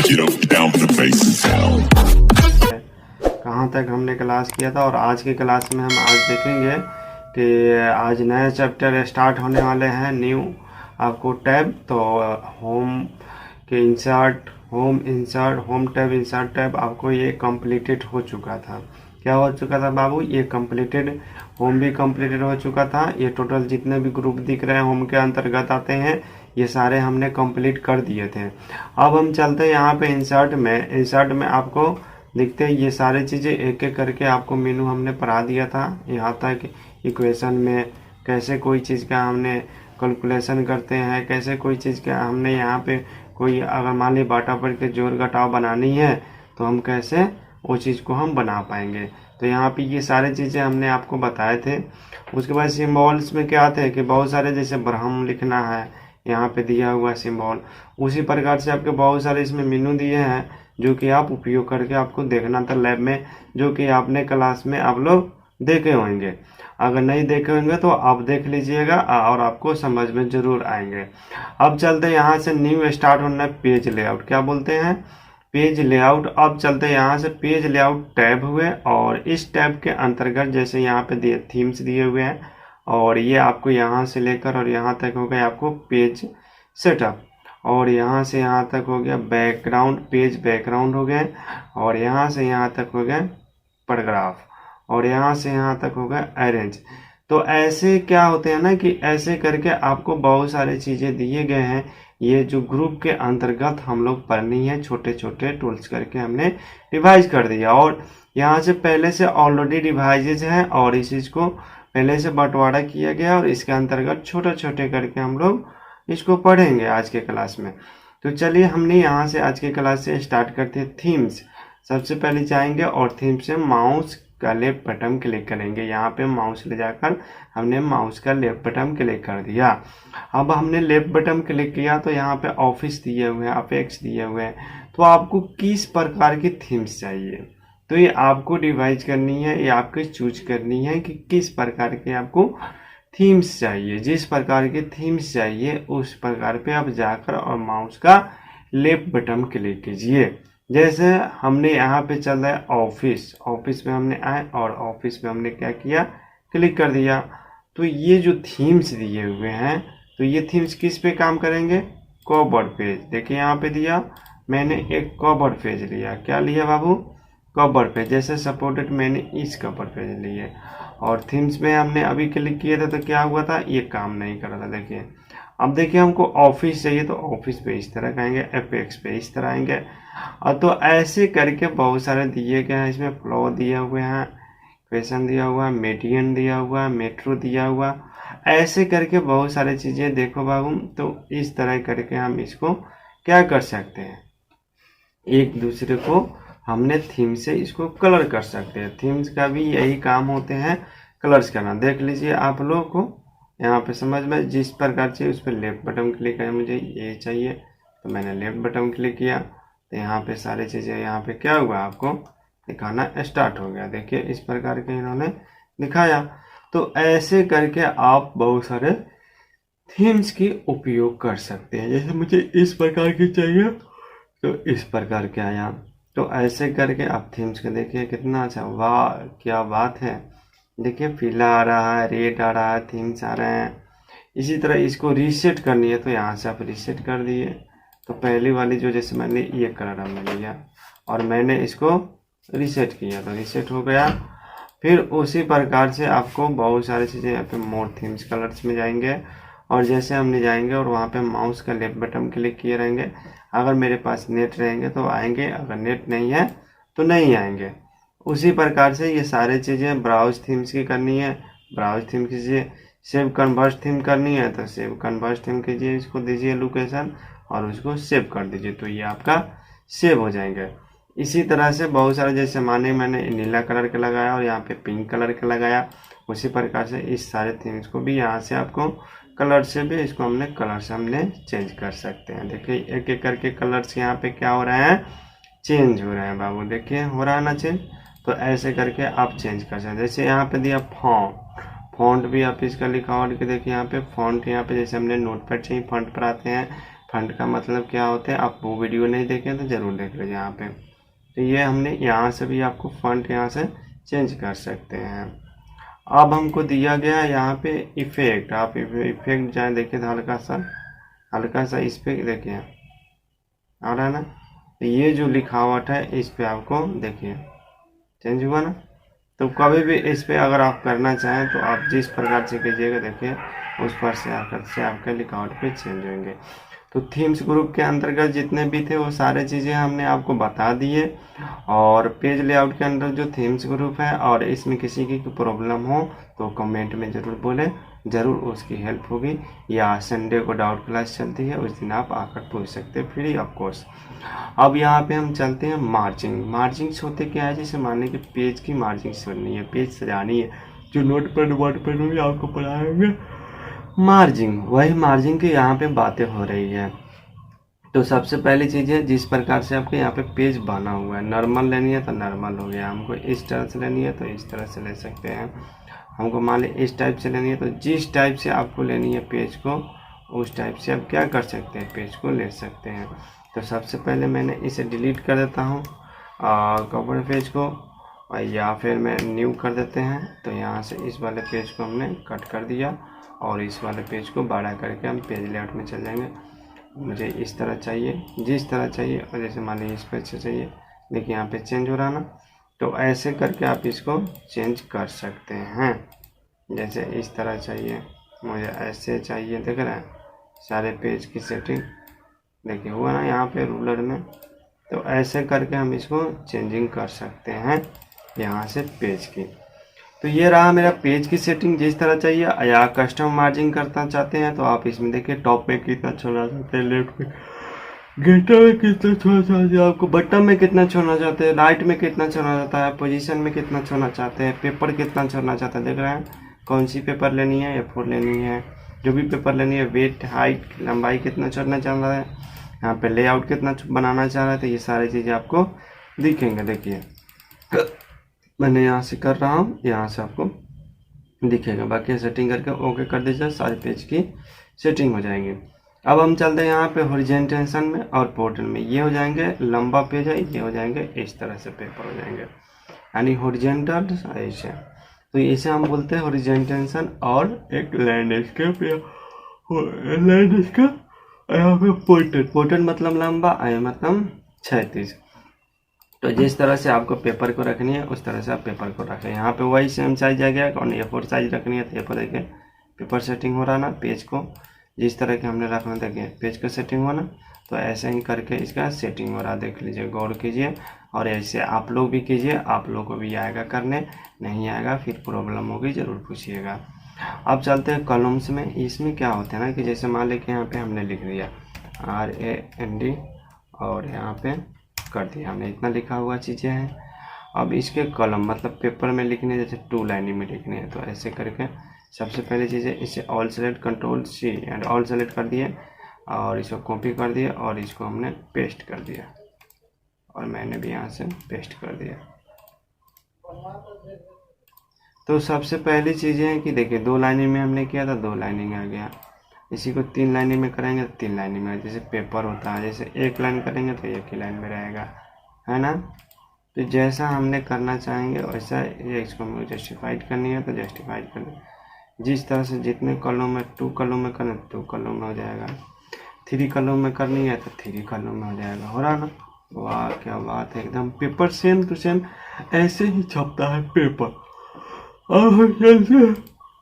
Get up, down with the bass is down. कहाँ तक हमने क्लास किया था और आज की क्लास में हम आज देखेंगे कि आज नए चैप्टर स्टार्ट होने वाले हैं। न्यू आपको टैब, तो होम के insert, home tab, insert tab आपको ये कंप्लीटेड हो चुका था। क्या हो चुका था बाबू? ये कंप्लीटेड, होम भी कंप्लीटेड हो चुका था। ये टोटल जितने भी ग्रुप दिख रहे हैं होम के अंतर्गत आते हैं, ये सारे हमने कंप्लीट कर दिए थे। अब हम चलते हैं यहाँ पे इंसर्ट में आपको दिखते हैं ये सारी चीज़ें एक एक करके आपको मेनू हमने पढ़ा दिया था। यहाँ तक इक्वेशन में कैसे कोई चीज़ का हमने कैलकुलेशन करते हैं, कैसे कोई चीज़ का हमने यहाँ पे कोई अगर मान ली बाटा पर के जोड़ घटाव बनानी है तो हम कैसे वो चीज़ को हम बना पाएंगे। तो यहाँ पे ये सारी चीज़ें हमने आपको बताए थे। उसके बाद सिम्बॉल्स में क्या थे कि बहुत सारे, जैसे ब्रह्म लिखना है यहाँ पे दिया हुआ सिम्बॉल, उसी प्रकार से आपके बहुत सारे इसमें मेनू दिए हैं जो कि आप उपयोग करके आपको देखना था लैब में, जो कि आपने क्लास में आप लोग देखे होंगे। अगर नहीं देखे होंगे तो आप देख लीजिएगा और आपको समझ में ज़रूर आएंगे। अब चलते हैं यहाँ से न्यू स्टार्ट होना है पेज लेआउट, क्या बोलते हैं? Page layout. अब चलते हैं यहाँ से पेज लेआउट टैब हुए, और इस टैब के अंतर्गत जैसे यहाँ पे दिए थीम्स दिए हुए हैं, और ये आपको यहाँ से लेकर और यहाँ तक हो गया आपको पेज सेटअप, और यहाँ से यहाँ तक हो गया बैकग्राउंड, पेज बैकग्राउंड हो गए, और यहाँ से यहाँ तक हो गया पैराग्राफ, और यहाँ से यहाँ तक हो गया अरेंज। तो ऐसे क्या होते हैं ना कि ऐसे करके आपको बहुत सारी चीज़ें दिए गए हैं। ये जो ग्रुप के अंतर्गत हम लोग पढ़नी है, छोटे छोटे टूल्स करके हमने रिवाइज कर दिया, और यहाँ से पहले से ऑलरेडी रिवाइजेज हैं और इस चीज़ को पहले से बंटवारा किया गया, और इसके अंतर्गत छोटे छोटे करके हम लोग इसको पढ़ेंगे आज के क्लास में। तो चलिए हमने यहाँ से आज के क्लास से स्टार्ट करते हैं थीम्स। सबसे पहले जाएंगे और थीम से माउस का लेफ्ट बटन क्लिक करेंगे। यहाँ पे माउस ले जाकर हमने माउस का लेफ्ट बटन क्लिक कर दिया। अब हमने लेफ्ट बटन क्लिक किया तो यहाँ पे ऑफिस दिए हुए हैं, अपेक्स दिए हुए हैं। तो आपको किस प्रकार की थीम्स चाहिए, तो ये आपको डिवाइड करनी है, ये आपको चूज करनी है कि किस प्रकार के आपको थीम्स चाहिए। जिस प्रकार की थीम्स चाहिए उस प्रकार पे आप जाकर और माउस का लेफ्ट बटन क्लिक कीजिए। जैसे हमने यहाँ पे चल रहा है ऑफिस में हमने आए और ऑफिस में हमने क्या किया, क्लिक कर दिया। तो ये जो थीम्स दिए हुए हैं, तो ये थीम्स किस पे काम करेंगे? Cover page. देखिए यहाँ पे दिया, मैंने एक कवर पेज लिया। क्या लिया बाबू? Cover page. जैसे सपोर्टेड मैंने इस कवर पेज लिए, और थीम्स में हमने अभी क्लिक किए थे तो क्या हुआ था, ये काम नहीं कर रहा था। देखिए अब देखिए हमको ऑफिस चाहिए तो ऑफिस पे इस तरह कहेंगे, एपेक्स पे इस तरह आएंगे। और तो ऐसे करके बहुत सारे दिए गए हैं। इसमें फ्लो दिया हुए हैं, क्वेश्चन दिया हुआ है, मीडियन दिया हुआ है, मेट्रो दिया हुआ, ऐसे करके बहुत सारी चीज़ें देखो बाबू। तो इस तरह करके हम इसको क्या कर सकते हैं, एक दूसरे को हमने थीम से इसको कलर कर सकते हैं। थीम्स का भी यही काम होते हैं, कलर्स करना। देख लीजिए आप लोगों को यहाँ पे समझ में जिस प्रकार से उस पर लेफ्ट बटन क्लिक करें, मुझे ये चाहिए तो मैंने लेफ्ट बटन क्लिक किया, तो यहाँ पे सारी चीज़ें यहाँ पे क्या हुआ आपको दिखाना स्टार्ट हो गया। देखिए इस प्रकार के इन्होंने दिखाया। तो ऐसे करके आप बहुत सारे थीम्स की उपयोग कर सकते हैं। जैसे मुझे इस प्रकार की चाहिए तो इस प्रकार के आया। तो ऐसे करके आप थीम्स को देखिए कितना अच्छा, वाह क्या बात है। देखिए पीला आ रहा है, रेड आ रहा है, थीम्स आ रहे हैं। इसी तरह इसको रीसेट करनी है तो यहाँ से आप रीसेट कर दिए। तो पहली वाली जो, जैसे मैंने ये कलर हमने लिया और मैंने इसको रीसेट किया तो रीसेट हो गया। फिर उसी प्रकार से आपको बहुत सारी चीज़ें, यहाँ पे मोर थीम्स कलर्स में जाएंगे, और जैसे हमने जाएंगे और वहाँ पे माउस का लेफ्ट बटन क्लिक किए रहेंगे। अगर मेरे पास नेट रहेंगे तो आएंगे, अगर नेट नहीं है तो नहीं आएंगे। उसी प्रकार से ये सारी चीज़ें ब्राउज थीम्स की करनी है, ब्राउज थीम कीजिए। सेव कन्वर्स थीम करनी है तो सेव कन्वर्स थीम कीजिए, इसको दीजिए लोकेशन और उसको सेव कर दीजिए, तो ये आपका सेव हो जाएंगे। इसी तरह से बहुत सारे, जैसे माने मैंने नीला कलर का लगाया और यहाँ पे पिंक कलर का लगाया, उसी प्रकार से इस सारे थीम्स को भी यहाँ से आपको कलर से भी इसको हमने कलर से हमने चेंज कर सकते हैं। देखिए एक एक करके कलर्स यहाँ पे क्या हो रहे हैं, चेंज हो रहे हैं बाबू। देखिए हो रहा है ना चेंज। तो ऐसे करके आप चेंज कर सकते हैं। जैसे यहाँ पे दिया फॉन्ट भी आप इसका लिखा और देखिए यहाँ पे फॉन्ट, यहाँ पे जैसे हमने नोटपैड से ही फॉन्ट पर आते हैं फंड का मतलब क्या होता है, आप वो वीडियो नहीं देखें तो ज़रूर देख लीजिए यहाँ पे। तो ये हमने यहाँ से भी आपको फंड यहाँ से चेंज कर सकते हैं। अब हमको दिया गया है यहाँ पे इफेक्ट, आप इफेक्ट जाए देखिए तो हल्का सा इस पर देखिए आ रहा है ना, तो ये जो लिखावट है इस पे आपको देखिए चेंज हुआ ना। तो कभी भी इस पे अगर आप करना चाहें तो आप जिस प्रकार से कीजिएगा देखिए उस पर से आकर से आपके लिखावट पे चेंज होंगे। तो थीम्स ग्रुप के अंतर्गत जितने भी थे वो सारे चीज़ें हमने आपको बता दिए। और पेज लेआउट के अंदर जो थीम्स ग्रुप है और इसमें किसी की प्रॉब्लम हो तो कमेंट में ज़रूर बोलें, ज़रूर उसकी हेल्प होगी। या संडे को डाउट क्लास चलती है, उस दिन आप आकर पूछ सकते हैं फ्री ऑफ कोर्स। अब यहाँ पे हम चलते हैं मार्जिंग्स होते क्या है, जैसे मान लीजिए कि पेज की मार्जिंग्स करनी है, पेज सजानी है, जो नोट पर भी आपको पढ़ाएंगे मार्जिंग, वही मार्जिंग की यहाँ पे बातें हो रही है। तो सबसे पहली चीज़ है जिस प्रकार से आपके यहाँ पे पेज बना हुआ है, नॉर्मल लेनी है तो नॉर्मल हो गया, हमको इस तरह से लेनी है तो इस तरह से ले सकते हैं, हमको मान ली इस टाइप से लेनी है तो जिस टाइप से आपको लेनी है पेज को उस टाइप से आप क्या कर सकते हैं, पेज को ले सकते हैं। तो सबसे पहले मैंने इसे डिलीट कर देता हूँ कवर पेज को, या फिर मैं न्यू कर देते हैं। तो यहाँ से इस वाले पेज को हमने कट कर दिया और इस वाले पेज को बड़ा करके हम पेज लेआउट में चल जाएंगे। मुझे इस तरह चाहिए, जिस तरह चाहिए, और जैसे मान लीजिए इस पर से चाहिए, देखिए यहाँ पे चेंज हो रहा ना, तो ऐसे करके आप इसको चेंज कर सकते हैं। जैसे इस तरह चाहिए, मुझे ऐसे चाहिए, देख रहे हैं सारे पेज की सेटिंग देखिए हुआ ना यहाँ पे रूलर में। तो ऐसे करके हम इसको चेंजिंग कर सकते हैं यहाँ से पेज की। तो ये रहा मेरा पेज की सेटिंग जिस तरह चाहिए। या कस्टम मार्जिंग करना चाहते हैं तो आप इसमें देखिए टॉप में कितना छोड़ना चाहते हैं, लेफ्ट में गेटर में कितना छोड़ना चाहते हैं, आपको बटन में कितना छोड़ना चाहते हैं, राइट में कितना छोड़ना चाहता है, पोजीशन में कितना छोड़ना चाहते हैं, पेपर कितना छोड़ना चाहते हैं, देख रहे हैं कौन सी पेपर लेनी है, A4 लेनी है, जो भी पेपर लेनी है, वेट, हाइट, लंबाई कितना छोड़ना चाह रहा है, यहाँ पे लेआउट कितना बनाना चाह रहा है, तो ये सारी चीज़ें आपको दिखेंगे। देखिए मैंने यहाँ से कर रहा हूँ, यहाँ से आपको दिखेगा। बाकी सेटिंग करके ओके कर दीजिए, सारे पेज की सेटिंग हो जाएंगी। अब हम चलते हैं यहाँ पे हॉरिजॉन्टल में और पोर्टल में, ये हो जाएंगे लंबा पेज है, ये हो जाएंगे इस तरह से पेपर हो जाएंगे, यानी हॉरिजॉन्टल ऐसे। तो इसे हम बोलते हैं हॉरिजॉन्टल और एक लैंडस्केप यहाँ पे पोर्टल मतलब लंबा, आय मतलब क्षैतिज। तो जिस तरह से आपको पेपर को रखनी है उस तरह से आप पेपर को रखें। यहाँ पे वही सेम साइज आ गया, और A4 साइज रखनी है तो A4 देखिए पेपर सेटिंग हो रहा ना, पेज को जिस तरह के हमने रखना, देखिए पेज का सेटिंग हो ना, तो ऐसे ही करके इसका सेटिंग हो रहा, देख लीजिए, गौर कीजिए। और ऐसे आप लोग भी कीजिए, आप लोग को भी आएगा करने, नहीं आएगा फिर प्रॉब्लम होगी, ज़रूर पूछिएगा। अब चलते हैं कॉलम्स में। इसमें क्या होता है ना कि जैसे मान लीजिए यहाँ पे हमने लिख दिया RAND और यहाँ पे कर दिया हमने, इतना लिखा हुआ चीज़ें हैं। अब इसके कॉलम मतलब पेपर में लिखने, जैसे 2 लाइन में लिखने हैं, तो ऐसे करके सबसे पहले चीज़ है इसे all select Ctrl+C and all select कर दिए और इसको कॉपी कर दिया और इसको हमने पेस्ट कर दिया, और मैंने भी यहाँ से पेस्ट कर दिया। तो सबसे पहली चीज़ें हैं कि देखिए 2 लाइनिंग में हमने किया था, 2 लाइनिंग आ गया। इसी को 3 लाइनिंग में करेंगे तो 3 लाइनिंग में, जैसे पेपर होता है, जैसे 1 लाइन करेंगे तो 1 ही लाइन में रहेगा, है ना। तो जैसा हमने करना चाहेंगे वैसा ये इसको जस्टिफाइड करनी है तो जस्टिफाइड कर दें। जिस तरह से जितने कॉलम में 2 कॉलम में करें 2 कॉलम में हो जाएगा, 3 कॉलम में करनी है तो 3 कॉलम में हो जाएगा। हो रहा ना, वाह क्या बात है, एकदम पेपर सेम टू सेम ऐसे ही छपता है पेपर। और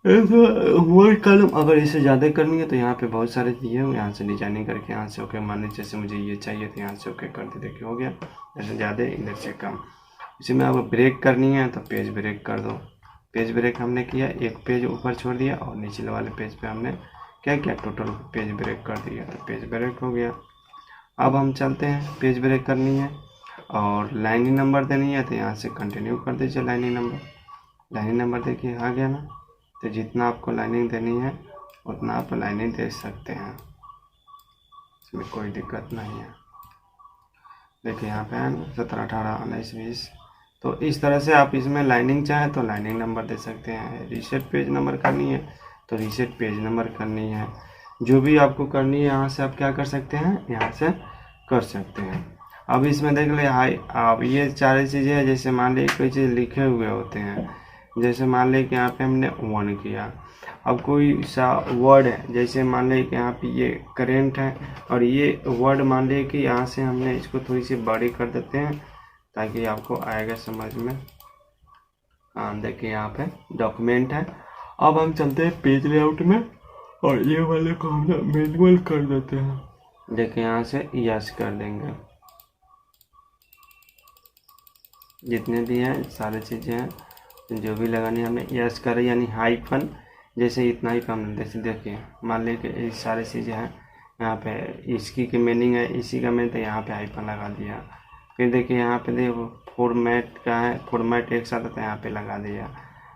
वर्ड कॉलम अगर इसे ज़्यादा करनी है तो यहाँ पे बहुत सारे दिए हैं, यहाँ से डिजाइनिंग करके यहाँ से ओके, मान लीजिए जैसे मुझे ये चाहिए तो यहाँ से ओके कर दे, देखिए हो गया। जैसे ज़्यादा इधर से कम, इसी में आपको ब्रेक करनी है तो पेज ब्रेक कर दो। पेज ब्रेक हमने किया, एक पेज ऊपर छोड़ दिया और नीचे वाले पेज पे हमने क्या किया, टोटल पेज ब्रेक कर दिया, तो पेज ब्रेक हो गया। अब हम चलते हैं, पेज ब्रेक करनी है और लाइनिंग नंबर देनी है तो यहाँ से कंटिन्यू कर दीजिए लाइनिंग नंबर देखिए आ गया ना। तो जितना आपको लाइनिंग देनी है उतना आप लाइनिंग दे सकते हैं, इसमें कोई दिक्कत नहीं है। देखिए यहाँ पे है 17, 18, 19, 20। तो इस तरह से आप इसमें लाइनिंग चाहें तो लाइनिंग नंबर दे सकते हैं। रीसेट पेज नंबर करनी है तो रीसेट पेज नंबर करनी है। जो भी आपको करनी है यहाँ से आप क्या कर सकते हैं, यहाँ से कर सकते हैं। अब इसमें देख ले हाई, अब ये सारी चीज़ें हैं, जैसे मान ली कोई चीज़ लिखे हुए होते हैं, जैसे मान ली कि यहाँ पे हमने 1 किया। अब कोई सा वर्ड है, जैसे मान ली कि यहाँ पे ये करेंट है और ये वर्ड मान ली कि यहाँ से हमने इसको थोड़ी सी बड़ी कर देते हैं ताकि आपको आएगा समझ में। देखिए यहाँ पे डॉक्यूमेंट है। अब हम चलते हैं पेज लेआउट में और ये वाले को हम मैनुअल कर देते हैं। देखिए यहाँ से यस कर देंगे, जितने भी हैं सारी चीज़ें हैं जो भी लगानी है हमें यस करें, यानी हाइफन, जैसे इतना ही कम, जैसे देखिए मान ली कि ये सारी चीज़ें हैं, यहाँ पे इसकी की मीनिंग है, इसी का मीनिंग, तो यहाँ पे हाइफन लगा दिया। फिर देखिए यहाँ पे देखो फॉर्मेट का है, फॉर्मेट एक साथ, तो यहाँ पे लगा दिया।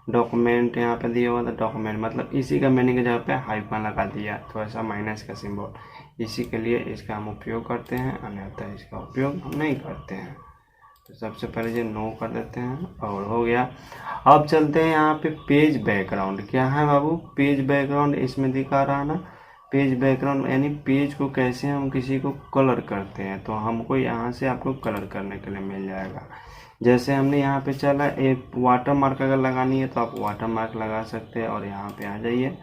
डॉक्यूमेंट यहाँ पे दिया हुआ था, डॉक्यूमेंट मतलब इसी का मीनिंग है, जहाँ पे हाइफन लगा दिया, थोड़ा सा माइनस का सिंबल, इसी के लिए इसका हम उपयोग करते हैं, अन्यथा इसका उपयोग हम नहीं करते हैं। तो सबसे पहले ये नो कर देते हैं और हो गया। अब चलते हैं यहाँ पे पेज बैकग्राउंड। क्या है बाबू, पेज बैकग्राउंड इसमें दिखा रहा ना, पेज बैकग्राउंड यानी पेज को कैसे हम किसी को कलर करते हैं, तो हमको यहाँ से आपको कलर करने के लिए मिल जाएगा। जैसे हमने यहाँ पे चला एक वाटर मार्क अगर लगानी है तो आप वाटर मार्क लगा सकते हैं, और यहाँ पे आ जाइए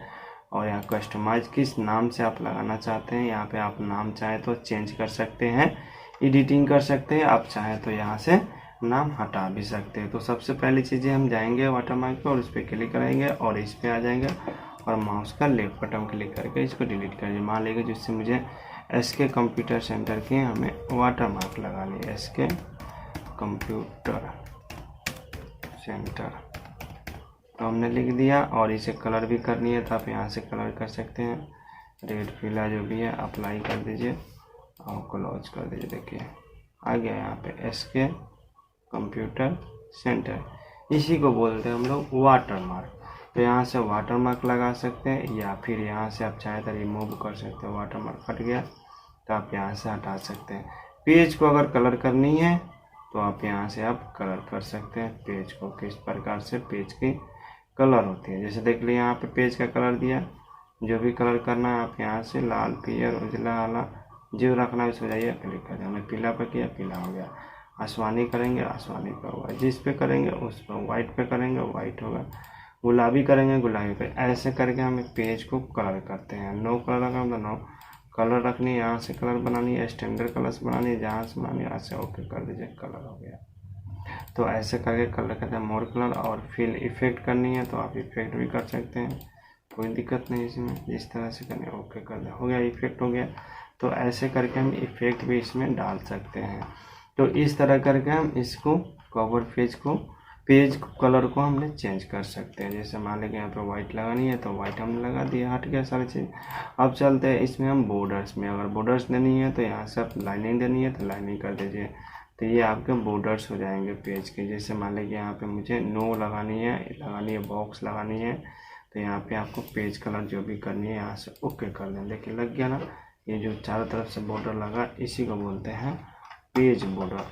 और यहाँ कस्टमाइज किस नाम से आप लगाना चाहते हैं, यहाँ पे आप नाम चाहे तो चेंज कर सकते हैं, एडिटिंग कर सकते हैं, आप चाहें तो यहाँ से नाम हटा भी सकते हैं। तो सबसे पहली चीज़ें हम जाएंगे वाटर मार्क पे और इस पर क्लिक करेंगे और इस पर आ जाएंगे और माउस का लेफ्ट बटन क्लिक करके इसको डिलीट करेंगे। मान लीजिए जिससे मुझे SK कंप्यूटर सेंटर की हमें वाटर मार्क लगानी है, SK कंप्यूटर सेंटर, तो हमने लिख दिया। और इसे कलर भी करनी है तो आप यहाँ से कलर कर सकते हैं, रेड पीला जो भी है अप्लाई कर दीजिए और क्लोज कर दीजिए। देखिए आ गया यहाँ पे SK कंप्यूटर सेंटर, इसी को बोलते हैं हम लोग वाटर मार्क। तो यहाँ से वाटर मार्क लगा सकते हैं, या फिर यहाँ से आप चाहे तो रिमूव कर सकते हो। वाटर मार्क हट गया तो आप यहाँ से हटा सकते हैं। पेज को अगर कलर करनी है तो आप यहाँ से आप कलर कर सकते हैं पेज को, किस प्रकार से पेज की कलर होती है। जैसे देख लीजिए यहाँ पे पेज का कलर दिया, जो भी कलर करना है आप यहाँ से लाल, पीयर, उजला वाला जो रखना है उसको जाइए क्लिक कर दें। हमने पीला पे किया, पीला हो गया। आसमानी करेंगे, आसमानी पे होगा। जिस पे करेंगे उस पर, वाइट पे करेंगे वाइट होगा, गुलाबी करेंगे गुलाबी पे। ऐसे करके हम पेज को कलर करते हैं। नो कलर रखना तो नो कलर रखनी है, यहाँ से कलर बनानी है, स्टैंडर्ड कलर्स बनानी है, जहाँ से बनानी है यहाँ से ओके कर दीजिए, कलर हो गया। तो ऐसे करके कलर करते हैं मोर कलर। और फिल इफेक्ट करनी है तो आप इफेक्ट भी कर सकते हैं, कोई दिक्कत नहीं इसमें, जिस तरह से करनी है ओके कर दें, हो गया, इफेक्ट हो गया। तो ऐसे करके हम इफेक्ट भी इसमें डाल सकते हैं। तो इस तरह करके हम इसको कवर पेज कलर को हमने चेंज कर सकते हैं। जैसे मान लीजिए यहाँ पे वाइट लगानी है तो वाइट हमने लगा दिया, हट गया सारी चीज़। अब चलते हैं इसमें हम बॉर्डर्स में, अगर बॉर्डर्स देनी है तो यहाँ से आप लाइनिंग देनी है तो लाइनिंग कर दीजिए, तो ये आपके बॉर्डर्स हो जाएंगे पेज के। जैसे मान लीजिए यहाँ पे मुझे नो लगानी है बॉक्स लगानी है, तो यहाँ पे आपको पेज कलर जो भी करनी है यहाँ से ओके कर दें। देखिए लग गया ना, ये जो चारों तरफ से बॉर्डर लगा इसी को बोलते हैं पेज बॉर्डर।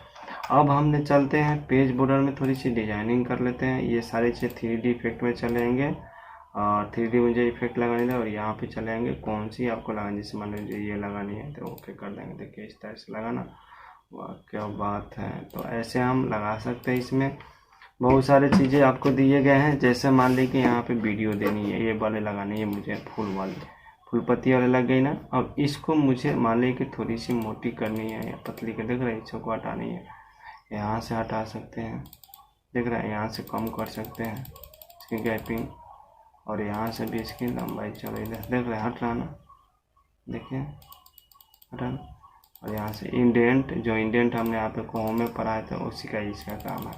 अब हमने चलते हैं पेज बॉर्डर में थोड़ी सी डिजाइनिंग कर लेते हैं। ये सारी चीज़ 3D इफेक्ट में चलेंगे और 3D मुझे इफेक्ट लगानी है और यहाँ पे चलेंगे कौन सी आपको लगानी, जैसे मान लीजिए ये लगानी है तो ओके कर देंगे। देखिए इस तरह से लगाना, वाह क्या बात है। तो ऐसे हम लगा सकते हैं। इसमें बहुत सारी चीज़ें आपको दिए गए हैं, जैसे मान लीजिए यहाँ पे वीडियो देनी है, ये वाले लगानी है मुझे, फूल वाली, फूल पत्ती वाले लग गई ना। अब इसको मुझे मान लीजिए कि थोड़ी सी मोटी करनी है या पतली के, देख रहे हैं, इसको हटानी है, यहाँ से हटा सकते हैं, देख रहे हैं, यहाँ से कम कर सकते हैं इसकी गैपिंग, और यहाँ से भी इसकी लंबाई चल रही है, देख रहे हैं, हट रहा ना, देखिए हटा। और यहाँ से इंडेंट, जो इंडेंट हमने यहाँ पे कोहों में पढ़ा है तो उसी का इसका काम है।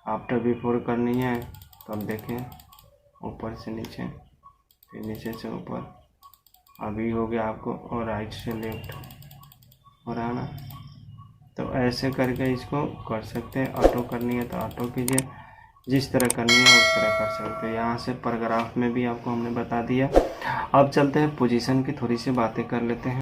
आफ्टर बिफोर करनी है तो अब देखें ऊपर से नीचे, फिर नीचे से ऊपर, अभी हो गया आपको, और राइट से लेफ्ट हो रहा है ना। तो ऐसे करके इसको कर सकते हैं। ऑटो करनी है तो ऑटो कीजिए, जिस तरह करनी है उस तरह कर सकते हैं। यहाँ से पैराग्राफ में भी आपको हमने बता दिया। अब चलते हैं पोजीशन की थोड़ी सी बातें कर लेते हैं।